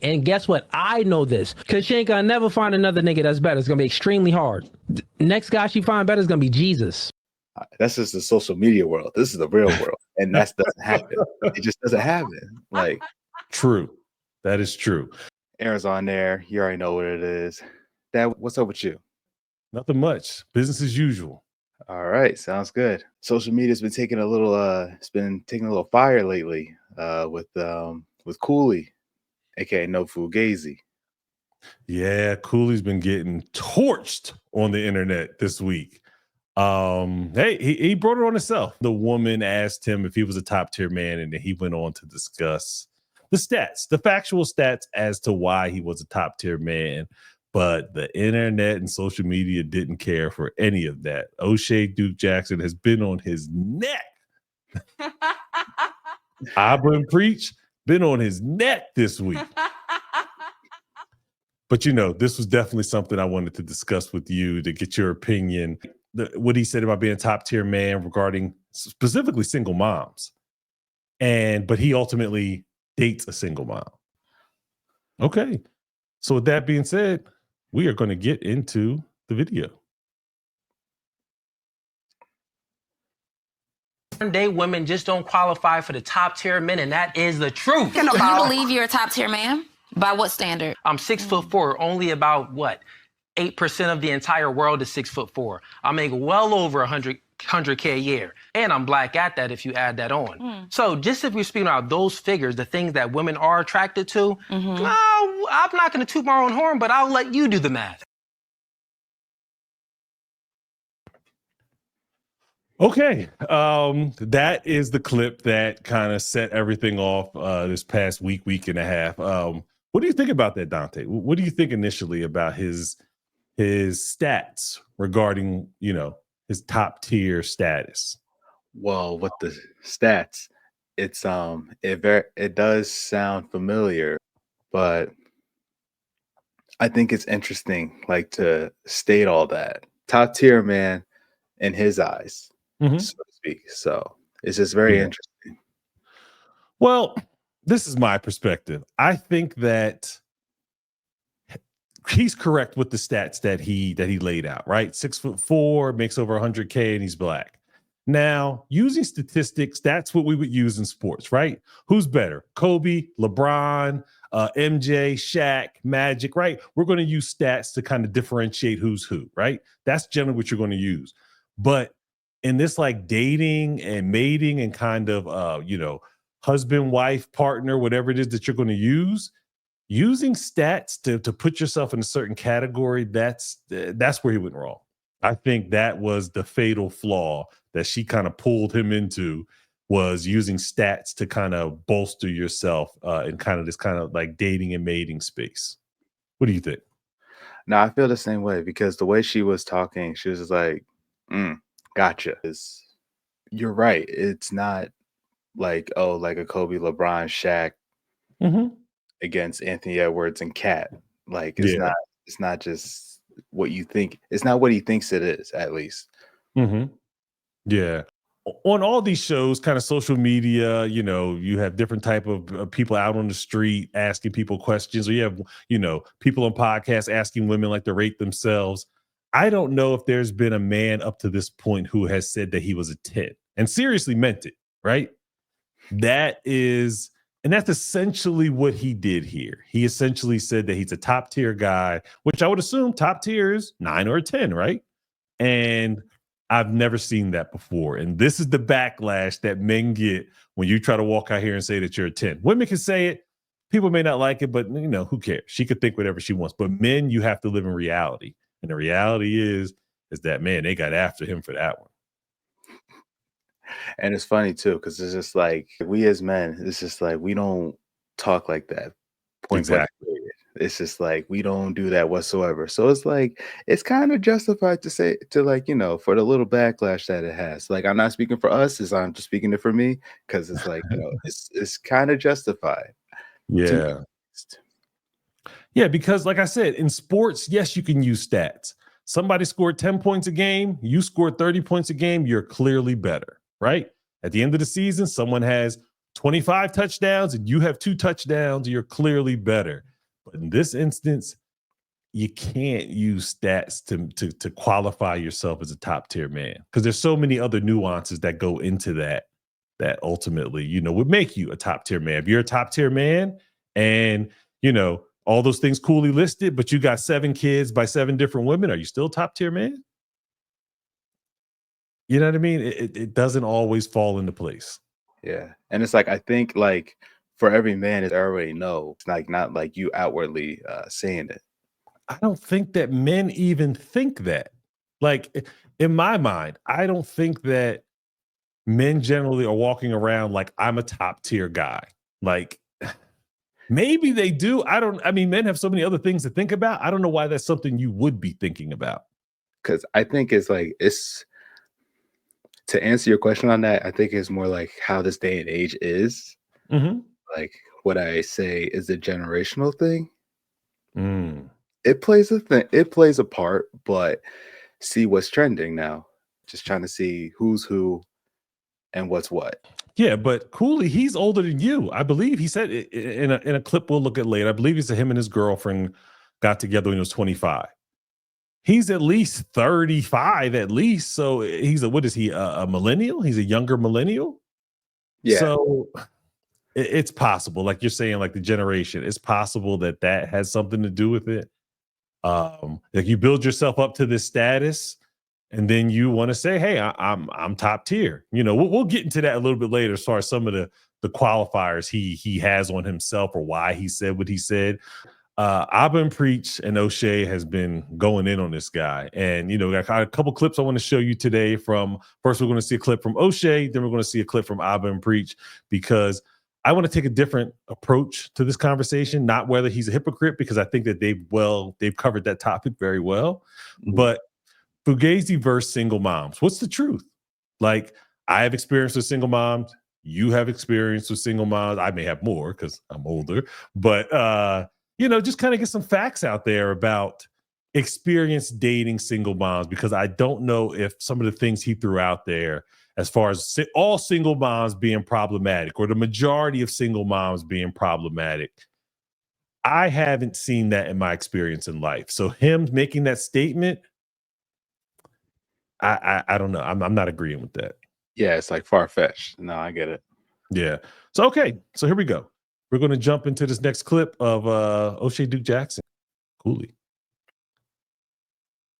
And guess what? I know this because she ain't gonna never find another nigga that's better. It's gonna be extremely hard. Next guy she find better is gonna be Jesus. That's just the social media world. This is the real world, and that doesn't happen. It just doesn't happen. Like, true. That is true. Aaron's on there. You already know what it is. Dad, what's up with you? Nothing much. Business as usual. All right, sounds good. Social media's been taking a little fire lately with Cooley, aka NoFugazee. Yeah, Cooley's been getting torched on the internet this week. Hey, he brought it on himself. The woman asked him if he was a top tier man, and then he went on to discuss the stats, the factual stats as to why he was a top tier man. But the internet and social media didn't care for any of that. Oshay Duke Jackson has been on his neck. Auburn Preach been on his neck this week. But, you know, this was definitely something I wanted to discuss with you to get your opinion. What he said about being a top tier man regarding specifically single moms. But he ultimately dates a single mom. Okay. So with that being said, we are going to get into the video. One day women just don't qualify for the top tier men, and that is the truth. Do you believe you're a top tier man? By what standard? I'm 6'4", only about what? 8% of the entire world is 6'4". I make well over 100K a year. And I'm black at that if you add that on. So just if we're speaking about those figures, the things that women are attracted to, no, I'm not going to toot my own horn, but I'll let you do the math. Okay. That is the clip that kind of set everything off this past week and a half. What do you think about that, Dante? What do you think initially about his stats regarding, you know, his top tier status? Well, with the stats, it does sound familiar, but I think it's interesting, like, to state all that top tier man in his eyes, so to speak. So it's just very interesting. Well, this is my perspective. I think that he's correct with the stats that he laid out, right? 6'4", makes over 100K, and he's black. Now, using statistics, that's what we would use in sports, right? Who's better? Kobe, LeBron, MJ, Shaq, Magic, right? We're going to use stats to kind of differentiate who's who, right? That's generally what you're going to use. But in this, like, dating and mating and kind of, you know, husband, wife, partner, whatever it is that you're going to use, using stats to put yourself in a certain category, that's where he went wrong. I think that was the fatal flaw that she kind of pulled him into, was using stats to kind of bolster yourself in kind of this kind of like dating and mating space. What do you think? No, I feel the same way, because the way she was talking, she was just like, gotcha. You're right. It's not like, oh, like a Kobe, LeBron, Shaq against Anthony Edwards and Kat. Like, it's not just what you think. It's not what he thinks it is, at least. Yeah. On all these shows, kind of social media, you know, you have different type of people out on the street asking people questions, or you have, you know, people on podcasts asking women like to rate themselves. I don't know if there's been a man up to this point who has said that he was a 10 and seriously meant it, right? That's essentially what he did here. He essentially said that he's a top tier guy, which I would assume top tier is 9 or a 10, right? And I've never seen that before. And this is the backlash that men get when you try to walk out here and say that you're a 10. Women can say it. People may not like it, but, you know, who cares? She could think whatever she wants. But men, you have to live in reality. And the reality is that, man, they got after him for that one. And it's funny, too, because it's just like, we as men, it's just like, we don't talk like that. Exactly. It's just like, we don't do that whatsoever. So it's like, it's kind of justified to say, to, like, you know, for the little backlash that it has. Like, I'm not speaking for us, I'm just speaking for me, because it's like, you know, it's kind of justified. Yeah. Yeah, because like I said, in sports, yes, you can use stats. Somebody scored 10 points a game, you scored 30 points a game, you're clearly better, right? At the end of the season, someone has 25 touchdowns and you have 2 touchdowns, you're clearly better. But in this instance, you can't use stats to qualify yourself as a top tier man, because there's so many other nuances that go into that ultimately, would make you a top tier man. If you're a top tier man and, all those things Cooley listed, but you got 7 kids by 7 different women, are you still top tier man? You know what I mean? It doesn't always fall into place. Yeah. And it's like, I think like for every man, they already know. It's like not like you outwardly saying it. I don't think that men even think that. Like, in my mind, I don't think that men generally are walking around like, I'm a top tier guy. Like, maybe they do. Men have so many other things to think about. I don't know why that's something you would be thinking about. Because I think it's to answer your question on that, I think it's more like how this day and age is. Mm-hmm. Like what I say is a generational thing. Mm. It plays a part, but see what's trending now. Just trying to see who's who and what's what. Yeah, but Cooley, he's older than you. I believe he said in a clip we'll look at later. I believe he said him and his girlfriend got together when he was 25. He's at least 35 at least. So he's a millennial? He's a younger millennial? Yeah. So it's possible, like you're saying, like the generation, it's possible that has something to do with it. Like you build yourself up to this status and then you want to say, hey, I'm top tier. We'll get into that a little bit later as far as some of the qualifiers he has on himself or why he said what he said. Abba and Preach and Oshay has been going in on this guy. And, got a couple clips I want to show you today first we're going to see a clip from Oshay, then we're going to see a clip from Abba and Preach, because I want to take a different approach to this conversation, not whether he's a hypocrite, because I think that they've covered that topic very well, but Fugazi versus single moms. What's the truth? Like, I have experience with single moms. You have experience with single moms. I may have more because I'm older, but, just kind of get some facts out there about experience dating single moms, because I don't know if some of the things he threw out there as far as all single moms being problematic or the majority of single moms being problematic, I haven't seen that in my experience in life. So him making that statement, I don't know. I'm not agreeing with that. Yeah, it's like far-fetched. No, I get it. Yeah. So, okay. So here we go. We're going to jump into this next clip of Oshay Duke Jackson. Cooley.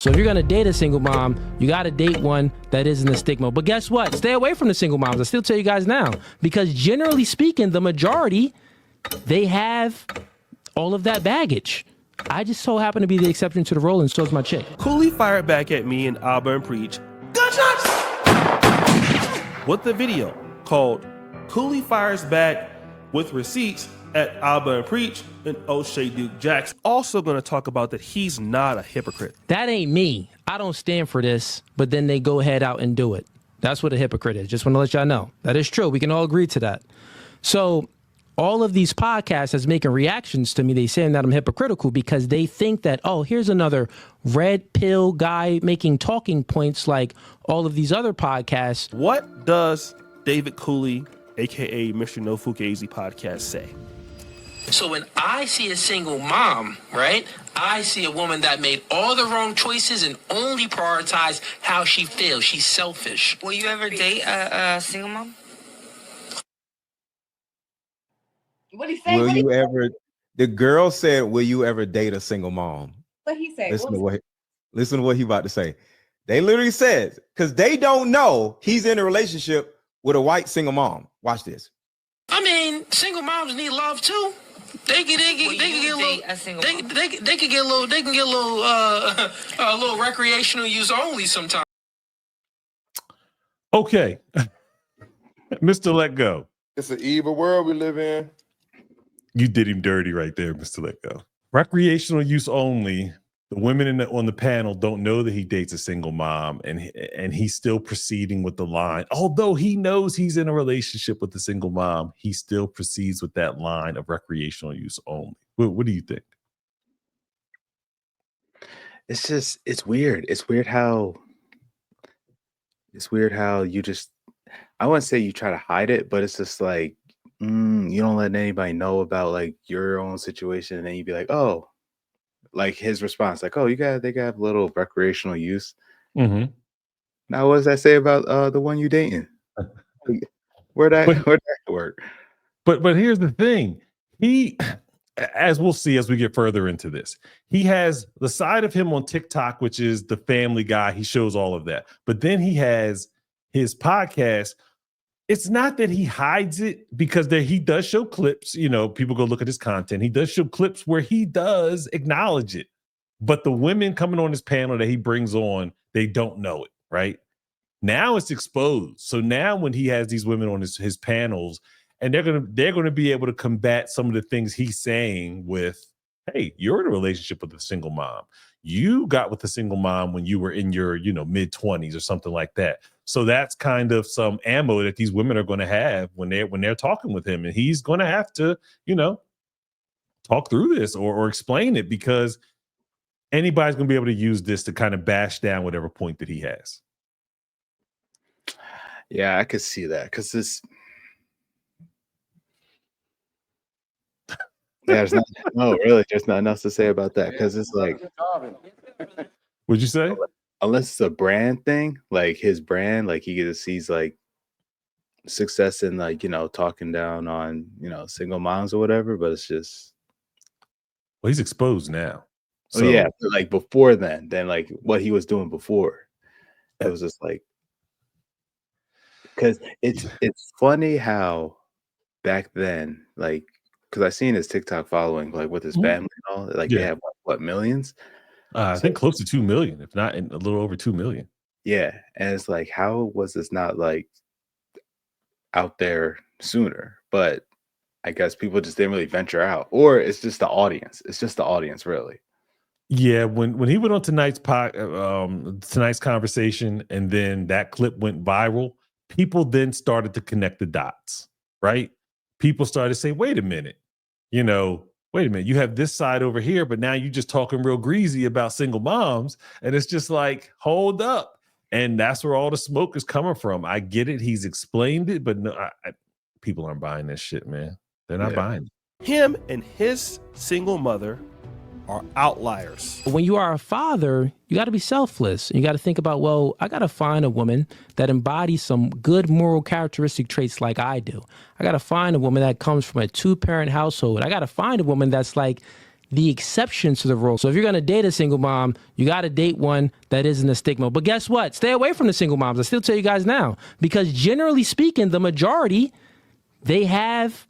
So if you're going to date a single mom, you got to date one that isn't a stigma. But guess what? Stay away from the single moms. I still tell you guys now, because generally speaking, the majority, they have all of that baggage. I just so happen to be the exception to the rule, and so is my chick. Cooley fired back at me and Abba and Preach gunshots with a video called Cooley Fires Back with Receipts at Abba and Preach and Oshay Duke Jackson. Also going to talk about that he's not a hypocrite. That ain't me. I don't stand for this, but then they go head out and do it. That's what a hypocrite is. Just want to let y'all know. That is true. We can all agree to that. So all of these podcasts that's making reactions to me, they saying that I'm hypocritical because they think that, oh, here's another red pill guy making talking points like all of these other podcasts. What does David Cooley, aka Mr. NoFugazee podcast, say? So when I see a single mom, right, I see a woman that made all the wrong choices and only prioritized how she feels. She's selfish. Will you ever date a single mom? What he say? The girl said, will you ever date a single mom? What he say? Listen to what he about to say. They literally said, because they don't know he's in a relationship with a white single mom. Watch this. I mean, single moms need love too. They can get a little recreational use only sometimes. Okay. Mr. Let Go. It's an evil world we live in. You did him dirty right there, Mr. Let Go. Recreational use only. The women on the panel don't know that he dates a single mom, and he's still proceeding with the line. Although he knows he's in a relationship with a single mom, he still proceeds with that line of recreational use only. What do you think? It's weird. It's weird how you just, I wouldn't say you try to hide it, but it's just like You don't let anybody know about like your own situation, and then you'd be like, oh, like his response, like, oh, they got little recreational use. Mm-hmm. Now, what does that say about the one you dating? Where'd that work? But here's the thing. He, as we'll see as we get further into this, he has the side of him on TikTok, which is the family guy. He shows all of that. But then he has his podcast. It's not that he hides it, because he does show clips. You know, people go look at his content. He does show clips where he does acknowledge it. But the women coming on his panel that he brings on, they don't know it, right? Now it's exposed. So now when he has these women on his panels, and they're gonna be able to combat some of the things he's saying with, hey, you're in a relationship with a single mom. You got with a single mom when you were in your, mid-20s or something like that. So that's kind of some ammo that these women are going to have when they're talking with him, and he's going to have to, talk through this or explain it, because anybody's going to be able to use this to kind of bash down whatever point that he has. Yeah, I could see that, because there's nothing else to say about that, because it's like, What'd you say? unless it's a brand thing, like his brand, like he sees like success in like, talking down on, single moms or whatever, but it's just, well, he's exposed now. So yeah, but like before then like what he was doing before, it was just like, because it's funny how back then, like, because I seen his TikTok following, like with his family and all, like they have what millions? I think close to 2 million, if not a little over 2 million. Yeah, and it's like, how was this not like out there sooner? But I guess people just didn't really venture out, or it's just the audience. It's just the audience, really. Yeah, when he went on tonight's conversation, and then that clip went viral, people then started to connect the dots, right? People started to say, wait a minute, you have this side over here, but now you're just talking real greasy about single moms. And it's just like, hold up. And that's where all the smoke is coming from. I get it. He's explained it, but no, people aren't buying this shit, man. They're not buying it. Him and his single mother are outliers. When you are a father, you got to be selfless. You got to think about, well, I got to find a woman that embodies some good moral characteristic traits like I do. I got to find a woman that comes from a 2-parent household. I got to find a woman that's like the exception to the rule. So if you're going to date a single mom, you got to date one that isn't a stigma. But guess what? Stay away from the single moms. I still tell you guys now, because generally speaking, the majority, they have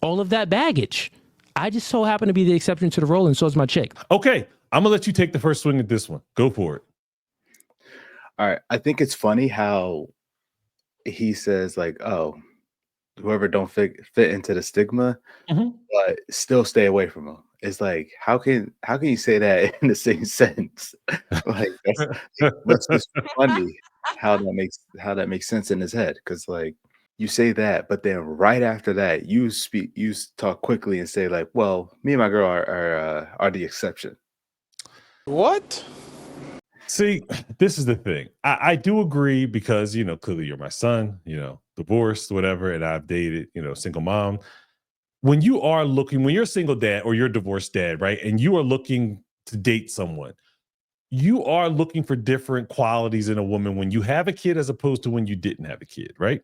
all of that baggage. I just so happen to be the exception to the rule, and so is my chick. Okay, I'm gonna let you take the first swing at this one. Go for it. All right. I think it's funny how he says like, oh, whoever don't fit into the stigma, but still stay away from them. It's like, how can you say that in the same sentence? Like, that's just funny how that makes sense in his head, because like, you say that, but then right after that, you talk quickly and say like, well, me and my girl are the exception. What? See, this is the thing. I do agree, because, clearly you're my son, divorced, whatever, and I've dated, single mom. When you're a single dad or you're a divorced dad, right, and you are looking to date someone, you are looking for different qualities in a woman when you have a kid as opposed to when you didn't have a kid, right?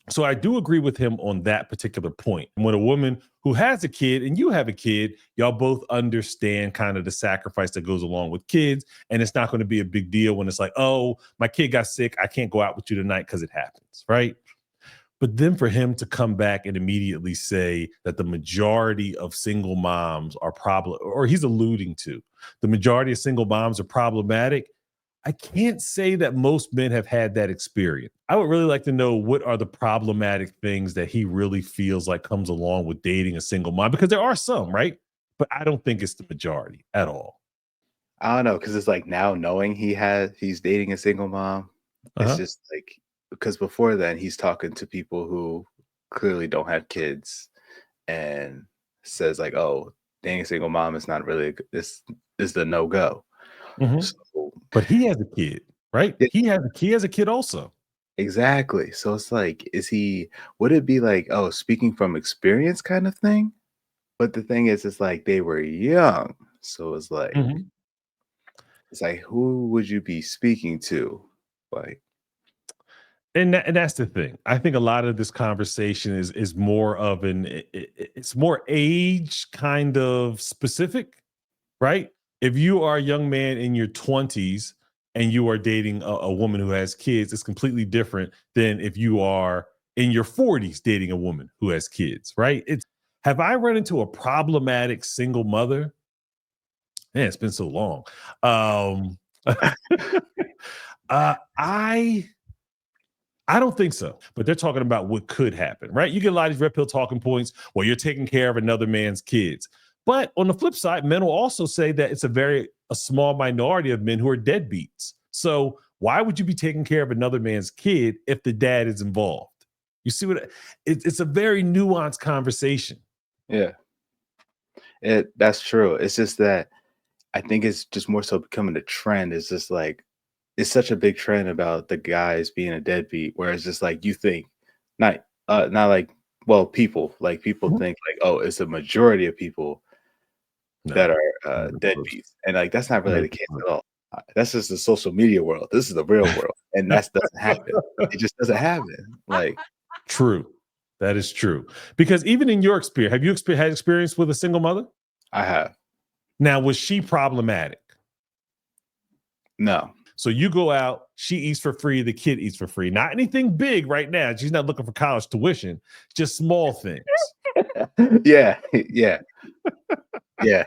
So I do agree with him on that particular point. When a woman who has a kid and you have a kid, y'all both understand kind of the sacrifice that goes along with kids. And it's not going to be a big deal when it's like, oh, my kid got sick, I can't go out with you tonight, because it happens, right? But then for him to come back and immediately say that the majority of single moms are or he's alluding to the majority of single moms are problematic, I can't say that most men have had that experience. I would really like to know, what are the problematic things that he really feels like comes along with dating a single mom, because there are some, right? But I don't think it's the majority at all. I don't know, because it's like, now knowing he's dating a single mom, it's just like, because before then he's talking to people who clearly don't have kids and says like, oh, dating a single mom is not really, this is the no-go. So, but he has a kid, right? He has a kid also. Exactly. So it's like, would it be like, oh, speaking from experience kind of thing? But the thing is, it's like they were young. So Mhm. it's like, who would you be speaking to? Like, And that's the thing. I think a lot of this conversation is more of it's more age kind of specific, right? If you are a young man in your 20s and you are dating a woman who has kids, it's completely different than if you are in your 40s dating a woman who has kids, right? It's have I run into a problematic single mother? Man, it's been so long. Um I don't think so, but they're talking about what could happen, right? You get a lot of these red pill talking points. Well, you're taking care of another man's kids. But on the flip side, men will also say that it's a small minority of men who are deadbeats. So why would you be taking care of another man's kid if the dad is involved? You see it's a very nuanced conversation. yeah, that's true. It's just that I think it's just more so becoming a trend. It's just like it's such a big trend about the guys being a deadbeat, where it's just like you think not like well, people Mhm. think like, oh, it's a majority of people that No, are not even close. deadbeats, and like that's not Not really even the case close. at all. That's just the social media world. This is the real world, and that doesn't happen. It just doesn't happen. Like True. That is true. Because even in your experience, have you had experience with a single mother? I have Now, was she problematic? no, So you go out, she eats for free, the kid eats for free. Not anything big right now. She's not looking for college tuition, just small things. yeah, yeah, yeah.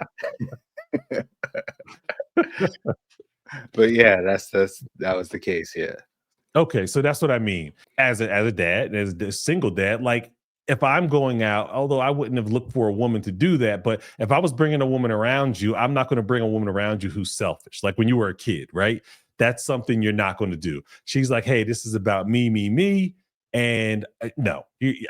But yeah, that was the case. Yeah, Okay, so that's what I mean. As a dad, as a single dad, like if I'm going out, although I wouldn't have looked for a woman to do that, but if I was bringing a woman around you, I'm not going to bring a woman around you who's selfish. Like when you were a kid, right? That's something you're not going to do. She's like, hey, this is about me, me, me. And no,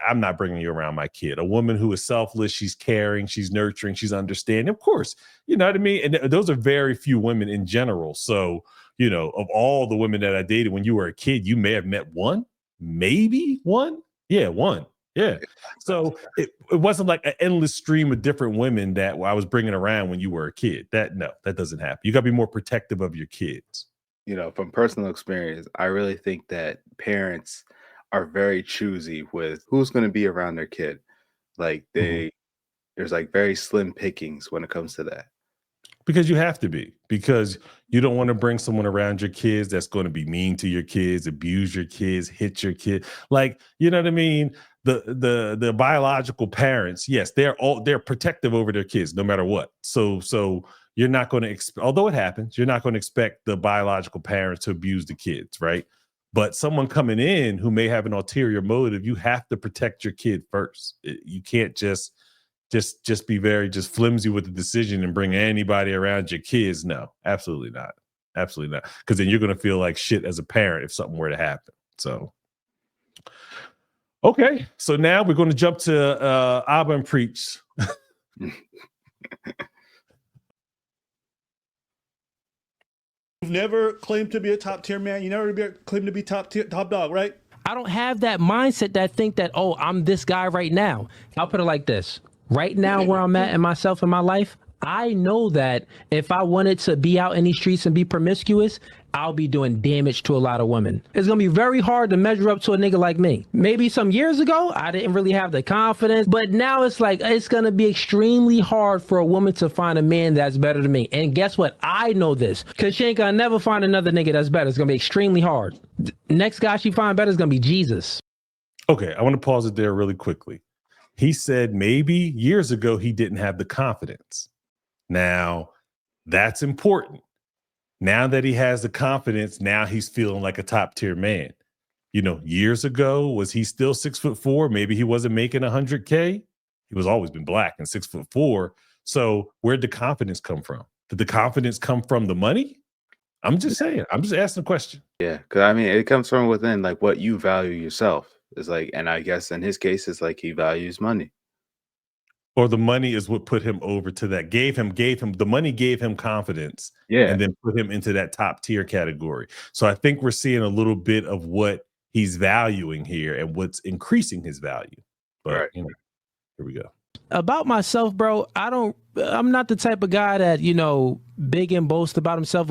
I'm not bringing you around my kid. A woman who is selfless, she's caring, she's nurturing, she's understanding. Of course, you know what I mean? And those are very few women in general. So, of all the women that I dated when you were a kid, you may have met one, maybe one. Yeah, one. Yeah. So it wasn't like an endless stream of different women that I was bringing around when you were a kid. That doesn't happen. You got to be more protective of your kids. from personal experience, I really think that parents are very choosy with who's going to be around their kid. Like Mhm. there's like very slim pickings when it comes to that. Because you have to be, because you don't want to bring someone around your kids that's going to be mean to your kids, abuse your kids, hit your kid. Like, you know what I mean? The biological parents, yes, they're protective over their kids no matter what. So you're not going to although it happens, you're not going to expect the biological parents to abuse the kids, right? But someone coming in who may have an ulterior motive, you have to protect your kid first. You can't just be very just flimsy with the decision and bring anybody around your kids. No, absolutely not. Absolutely not. Because then you're going to feel like shit as a parent if something were to happen. So, okay. So now we're going to jump to Abba and Preach. You've never claimed to be a top tier man. You never claimed to be top dog, right? I don't have that mindset that think that, oh, I'm this guy right now. I'll put it like this. Right now, where I'm at in myself in my life, I know that if I wanted to be out in these streets and be promiscuous, I'll be doing damage to a lot of women. It's going to be very hard to measure up to a nigga like me. Maybe some years ago, I didn't really have the confidence, but now it's like, it's going to be extremely hard for a woman to find a man that's better than me. And guess what? I know this, because she ain't going to never find another nigga that's better. It's going to be extremely hard. Next guy she find better is going to be Jesus. Okay. I want to pause it there really quickly. He said maybe years ago he didn't have the confidence. Now, that's important. Now that he has the confidence, now he's feeling like a top tier man. Years ago, was he still 6'4"? Maybe he wasn't making 100K. He was always been black and 6'4". So where'd the confidence come from? Did the confidence come from the money? I'm just saying. I'm just asking a question. Yeah, because I mean, it comes from within, like what you value yourself is like, and I guess in his case, it's like he values money. Or the money is what put him over to that, the money gave him confidence, Yeah, and then put him into that top tier category. So I think we're seeing a little bit of what he's valuing here and what's increasing his value. But Right. here we go. About myself, bro, I'm not the type of guy that, big and boast about himself.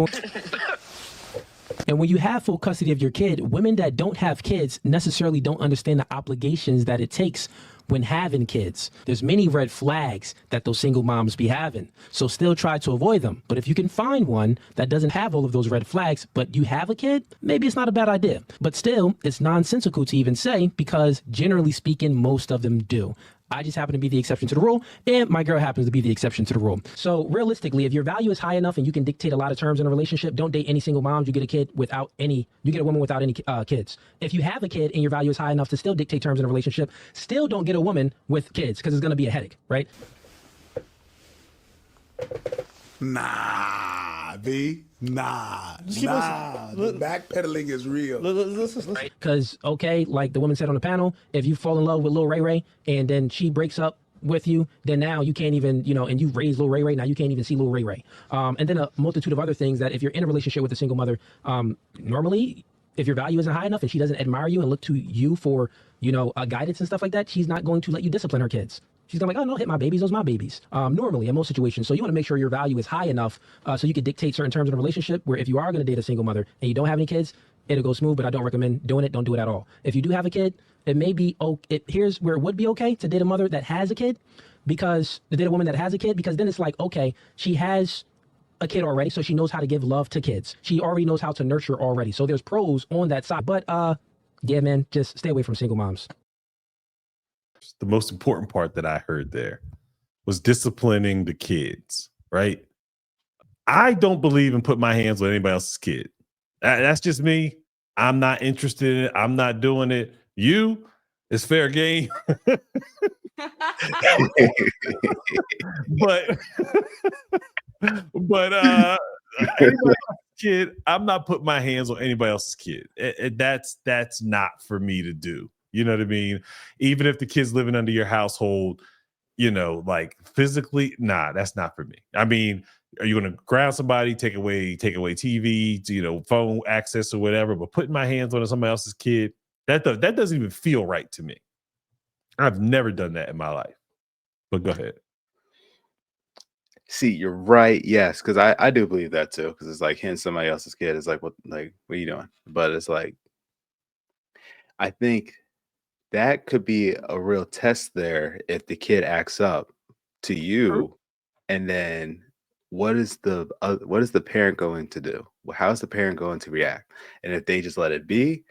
And when you have full custody of your kid, women that don't have kids necessarily don't understand the obligations that it takes when having kids. There's many red flags that those single moms be having. So still try to avoid them. But if you can find one that doesn't have all of those red flags, but you have a kid, maybe it's not a bad idea. But still, it's nonsensical to even say, because generally speaking, most of them do. I just happen to be the exception to the rule, and my girl happens to be the exception to the rule. So realistically, if your value is high enough and you can dictate a lot of terms in a relationship, don't date any single moms. You get a woman without any kids. If you have a kid and your value is high enough to still dictate terms in a relationship, still don't get a woman with kids, because it's going to be a headache, right? Nah, B. Nah. The backpedaling is real. Because, like the woman said on the panel, if you fall in love with Lil Ray Ray and then she breaks up with you, then now you can't even, and you raise Lil Ray Ray, now you can't even see Lil Ray Ray. And then a multitude of other things that if you're in a relationship with a single mother, normally, if your value isn't high enough and she doesn't admire you and look to you for, guidance and stuff like that, she's not going to let you discipline her kids. She's gonna be like, oh, no, hit my babies, those my babies. Normally, in most situations. So you want to make sure your value is high enough so you can dictate certain terms in a relationship where if you are going to date a single mother and you don't have any kids, it'll go smooth, but I don't recommend doing it. Don't do it at all. If you do have a kid, it may be, here's where it would be okay to date a mother that has a kid, because to date a woman that has a kid, because then it's like, okay, she has a kid already, so she knows how to give love to kids. She already knows how to nurture already. So there's pros on that side. But yeah, man, just stay away from single moms. The most important part that I heard there was disciplining the kids, right? I don't believe in putting my hands on anybody else's kid. That's just me. I'm not interested in it. I'm not doing it. It's fair game. but anybody else's kid, I'm not putting my hands on anybody else's kid. That's not for me to do. You know what I mean? Even if the kid's living under your household, like physically, that's not for me. I mean, are you going to ground somebody, take away TV, phone access or whatever? But putting my hands on somebody else's kid, that doesn't even feel right to me. I've never done that in my life. But go ahead. See, you're right. Yes, because I do believe that too. Because it's like hitting somebody else's kid is like, what are you doing? But it's like, I think that could be a real test there if the kid acts up to you, and then what is the parent going to do? How is the parent going to react? And if they just let it be,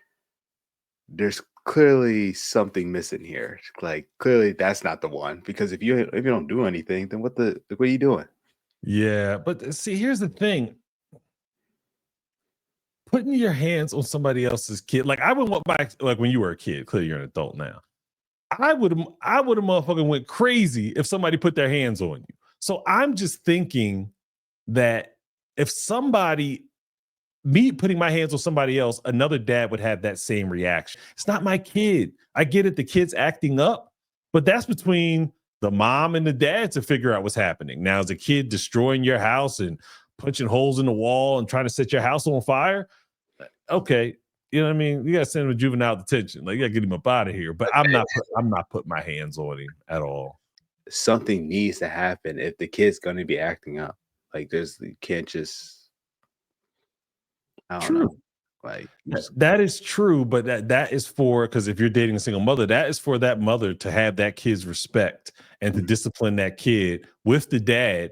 there's clearly something missing here. Like clearly that's not the one, because if you don't do anything, then what are you doing? Yeah, but see, here's the thing. Putting your hands on somebody else's kid, like I would want like when you were a kid, clearly you're an adult now. I would have motherfucking went crazy if somebody put their hands on you. So I'm just thinking that if me putting my hands on somebody else, another dad would have that same reaction. It's not my kid. I get it, the kid's acting up, but that's between the mom and the dad to figure out what's happening. Now, is the kid destroying your house and punching holes in the wall and trying to set your house on fire? Okay, you know what I mean? You got to send him to juvenile detention. Like, you got to get him up out of here. But I'm not putting my hands on him at all. Something needs to happen if the kid's going to be acting up. Like, you can't just. I don't know. Like that is true, but that is for, because if you're dating a single mother, that is for that mother to have that kid's respect and to discipline that kid with the dad,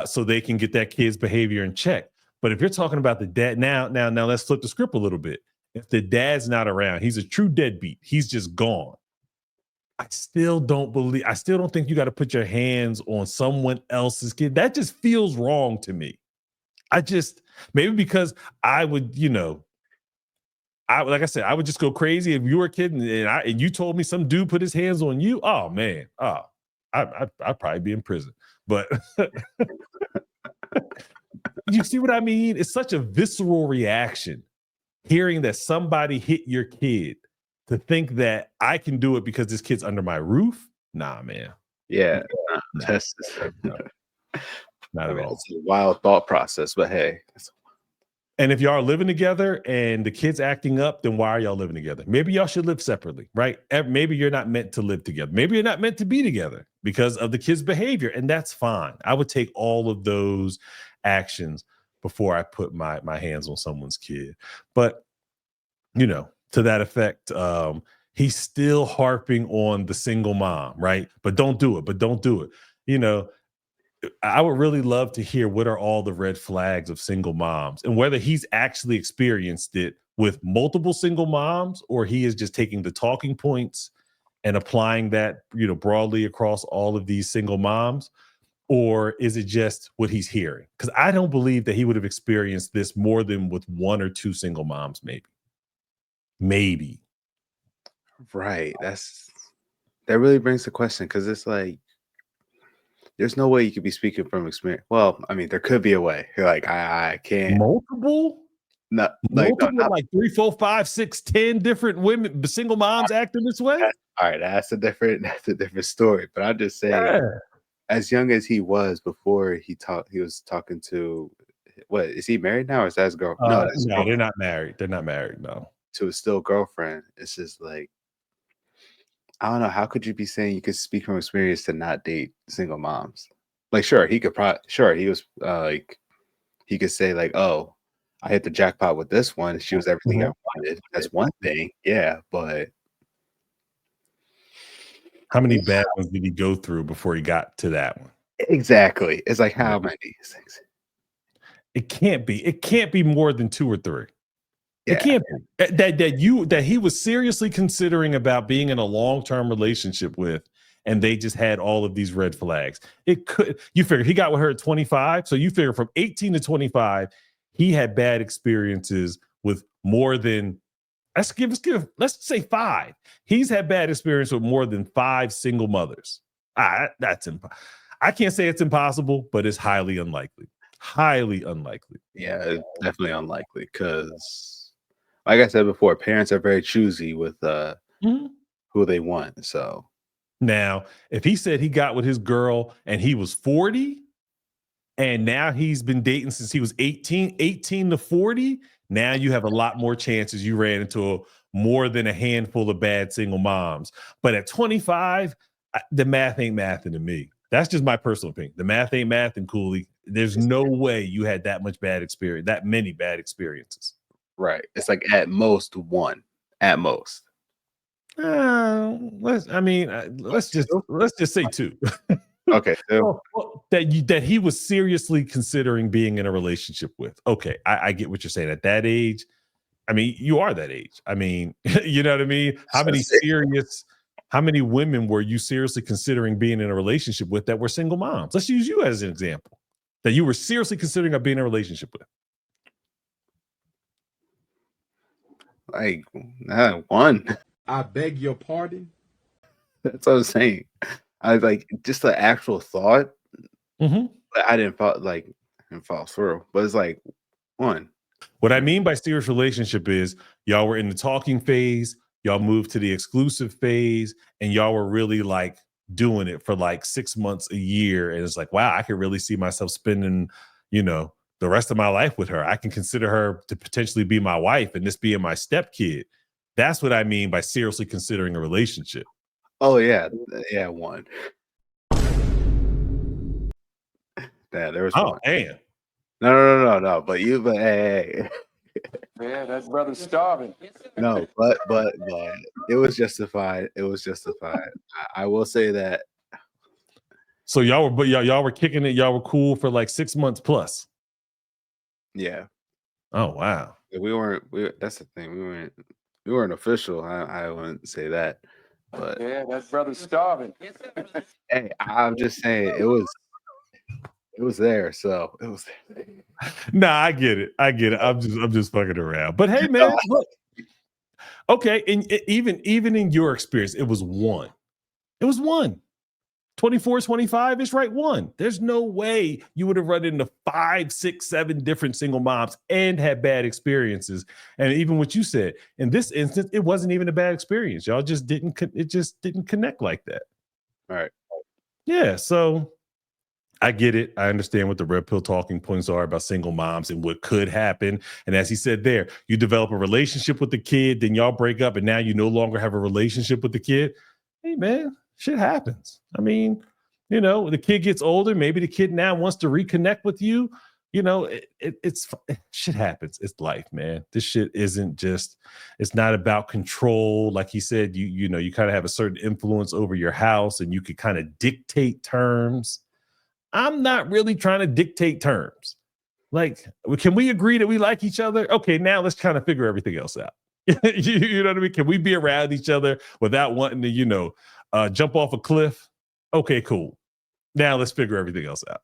so they can get that kid's behavior in check. But if you're talking about the dad now, let's flip the script a little bit. If the dad's not around, he's a true deadbeat. He's just gone. I still don't think you got to put your hands on someone else's kid. That just feels wrong to me. Maybe because I would, like I said, I would just go crazy if you were a kid and you told me some dude put his hands on you. Oh man, I'd probably be in prison. But you see what I mean? It's such a visceral reaction hearing that somebody hit your kid, to think that I can do it because this kid's under my roof. Nah, man. Yeah, not at all. It's a wild thought process, but hey. And if y'all are living together and the kid's acting up, then why are y'all living together? Maybe y'all should live separately, right? Maybe you're not meant to live together. Maybe you're not meant to be together because of the kid's behavior, and that's fine. I would take all of those actions before I put my hands on someone's kid. But, you know, to that effect, he's still harping on the single mom, right? But don't do it. You know, I would really love to hear what are all the red flags of single moms and whether he's actually experienced it with multiple single moms or he is just taking the talking points and applying that, you know, broadly across all of these single moms, or is it just what he's hearing? Because I don't believe that he would have experienced this more than with one or two single moms, maybe. Right. That really brings the question, because it's like, there's no way you could be speaking from experience. Well, I mean, there could be a way. You're like, I can't. Multiple, Not like 3, 4, 5, 6, 10 different women, single moms acting this way. All right, that's a different story. But I'm just saying, as young as he was before he was talking to, what is he married now, or is that his girl? No, they're not married. They're not married. No, to his still girlfriend. It's just like, I don't know. How could you be saying you could speak from experience to not date single moms? Like, sure, he could he was like, he could say like, oh, I hit the jackpot with this one. She was everything I wanted. That's one thing. Yeah, but how many bad ones did he go through before he got to that one? Exactly. It's like, how many things? It can't be more than 2 or 3. Yeah. It can't be that he was seriously considering about being in a long-term relationship with, and they just had all of these red flags. You figure he got with her at 25, so you figure from 18 to 25, he had bad experiences with more than let's say 5. He's had bad experience with more than 5 single mothers. That's I can't say it's impossible, but it's highly unlikely. Highly unlikely. Yeah, it's definitely unlikely because, like I said before, parents are very choosy with who they want. So now, if he said he got with his girl and he was 40, and now he's been dating since he was 18 to 40, now you have a lot more chances you ran into more than a handful of bad single moms. But at 25, the math ain't mathing to me. That's just my personal opinion. The math ain't mathing, Cooley. There's no way you had that much bad experience, that many bad experiences. Right. It's like at most 1. At most. Let's just say 2. Okay. Well, that he was seriously considering being in a relationship with. Okay, I get what you're saying. At that age, I mean, you are that age. I mean, you know what I mean? How many women were you seriously considering being in a relationship with that were single moms? Let's use you as an example that you were seriously considering being in a relationship with. Like 1. I beg your pardon. That's what I'm saying. I like just the actual thought. Mm-hmm. But I didn't fall through. But it's like 1. What I mean by serious relationship is y'all were in the talking phase, y'all moved to the exclusive phase, and y'all were really like doing it for like 6 months, a year. And it's like, wow, I could really see myself spending, you know, the rest of my life with her. I can consider her to potentially be my wife and this being my stepkid. That's what I mean by seriously considering a relationship. Oh yeah. Yeah, 1. Yeah, there was 1. Oh, man. No. But hey. Yeah, that brother's starving. No, but it was justified. It was justified. I will say that. So y'all were kicking it. Y'all were cool for like 6 months plus. Yeah. Oh wow. That's the thing. We weren't official. I wouldn't say that. But yeah, that brother's starving. Hey, I'm just saying it was there. So it was there. Nah, I get it. I'm just fucking around. But hey, man, look. Okay, and even in your experience, it was 1. It was 1. 24, 25 is right. 1. There's no way you would have run into 5, 6, 7 different single moms and had bad experiences. And even what you said in this instance, it wasn't even a bad experience. Y'all just didn't connect like that. All right. Yeah. So I get it. I understand what the red pill talking points are about single moms and what could happen. And as he said there, you develop a relationship with the kid, then y'all break up, and now you no longer have a relationship with the kid. Hey, man, shit happens. I mean, the kid gets older. Maybe the kid now wants to reconnect with you. It's shit happens. It's life, man. This shit isn't just, it's not about control. Like he said, you kind of have a certain influence over your house and you could kind of dictate terms. I'm not really trying to dictate terms. Like, can we agree that we like each other? Okay, now let's kind of figure everything else out. You know what I mean? Can we be around each other without wanting to, jump off a cliff? Okay, cool. Now let's figure everything else out.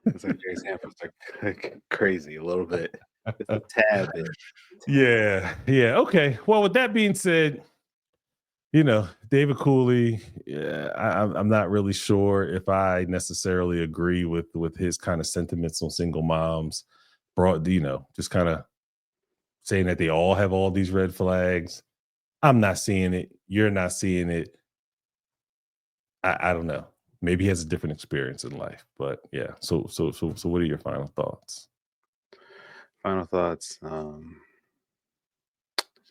It's like your example's like crazy a little bit. It's a tad bit. Yeah. Okay. Well, with that being said, David Cooley, I'm not really sure if I necessarily agree with his kind of sentiments on single moms. Just kind of saying that they all have all these red flags. I'm not seeing it. You're not seeing it. I don't know. Maybe he has a different experience in life, but yeah. So what are your final thoughts? Final thoughts.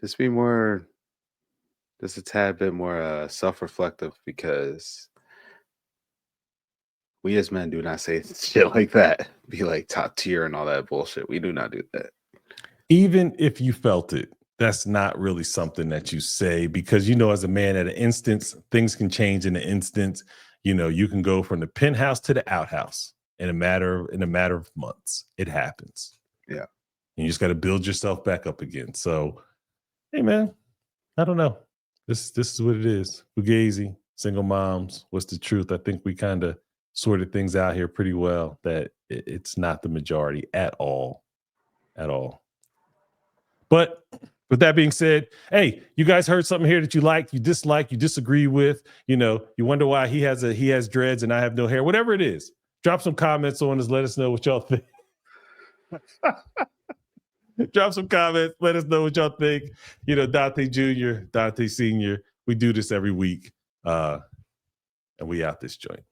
Just be more, just a tad bit more self-reflective, because we as men do not say shit like that. Be like top tier and all that bullshit. We do not do that. Even if you felt it, that's not really something that you say, because as a man, at an instance, things can change in an instant. You can go from the penthouse to the outhouse in a matter of months. It happens. Yeah. And you just got to build yourself back up again. So, hey man, I don't know. This is what it is. Fugazi, single moms. What's the truth? I think we kind of sorted things out here pretty well, that it's not the majority at all. But with that being said, hey, you guys heard something here that you like, you dislike, you disagree with, you wonder why he has dreads and I have no hair, whatever it is, drop some comments on us. Let us know what y'all think. Drop some comments. Let us know what y'all think. Dante Jr., Dante Sr., we do this every week. And we out this joint.